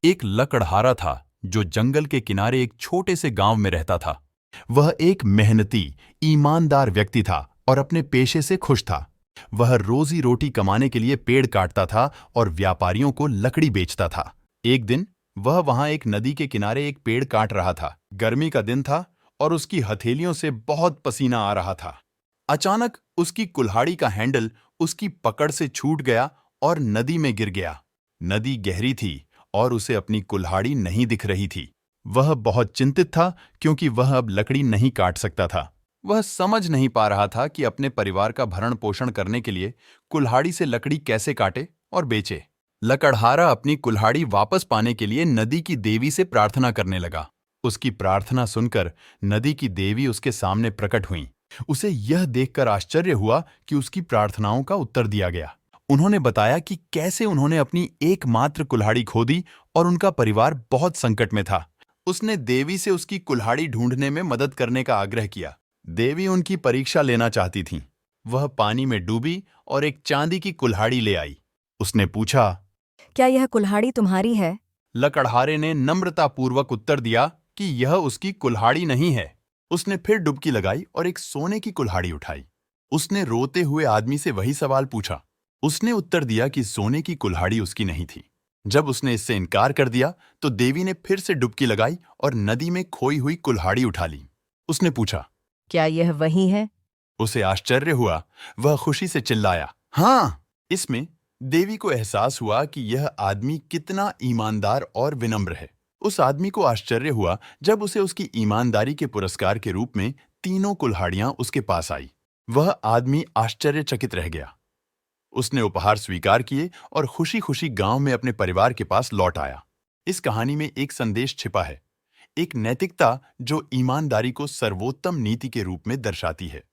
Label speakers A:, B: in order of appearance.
A: एक लकड़हारा था जो जंगल के किनारे एक छोटे से गांव में रहता था। वह एक मेहनती, ईमानदार व्यक्ति था और अपने पेशे से खुश था। वह रोजी रोटी कमाने के लिए पेड़ काटता था और व्यापारियों को लकड़ी बेचता था। एक दिन वह वहां एक नदी के किनारे एक पेड़ काट रहा था। गर्मी का दिन था और उसकी हथेलियों से बहुत पसीना आ रहा था। अचानक उसकी कुल्हाड़ी का हैंडल उसकी पकड़ से छूट गया और नदी में गिर गया। नदी गहरी थी और उसे अपनी कुल्हाड़ी नहीं दिख रही थी। वह बहुत चिंतित था क्योंकि वह अब लकड़ी नहीं काट सकता था। वह समझ नहीं पा रहा था कि अपने परिवार का भरण पोषण करने के लिए कुल्हाड़ी से लकड़ी कैसे काटे और बेचे। लकड़हारा अपनी कुल्हाड़ी वापस पाने के लिए नदी की देवी से प्रार्थना करने लगा। उसकी प्रार्थना सुनकर नदी की देवी उसके सामने प्रकट हुई। उसे यह देखकर आश्चर्य हुआ कि उसकी प्रार्थनाओं का उत्तर दिया गया। उन्होंने बताया कि कैसे उन्होंने अपनी एकमात्र कुल्हाड़ी खो दी और उनका परिवार बहुत संकट में था। उसने देवी से उसकी कुल्हाड़ी ढूंढने में मदद करने का आग्रह किया। देवी उनकी परीक्षा लेना चाहती थीं। वह पानी में डूबी और एक चांदी की कुल्हाड़ी ले आई। उसने पूछा,
B: क्या यह कुल्हाड़ी तुम्हारी है?
A: लकड़हारे ने नम्रतापूर्वक उत्तर दिया कि यह उसकी कुल्हाड़ी नहीं है। उसने फिर डुबकी लगाई और एक सोने की कुल्हाड़ी उठाई। उसने रोते हुए आदमी से वही सवाल पूछा। उसने उत्तर दिया कि सोने की कुल्हाड़ी उसकी नहीं थी। जब उसने इससे इनकार कर दिया तो देवी ने फिर से डुबकी लगाई और नदी में खोई हुई कुल्हाड़ी उठा ली। उसने पूछा,
B: क्या यह वही है?
A: उसे आश्चर्य हुआ। वह खुशी से चिल्लाया, हाँ। इसमें देवी को एहसास हुआ कि यह आदमी कितना ईमानदार और विनम्र है। उस आदमी को आश्चर्य हुआ जब उसे उसकी ईमानदारी के पुरस्कार के रूप में तीनों कुल्हाड़ियां उसके पास आई। वह आदमी आश्चर्यचकित रह गया। उसने उपहार स्वीकार किए और खुशी खुशी गांव में अपने परिवार के पास लौट आया। इस कहानी में एक संदेश छिपा है, एक नैतिकता जो ईमानदारी को सर्वोत्तम नीति के रूप में दर्शाती है।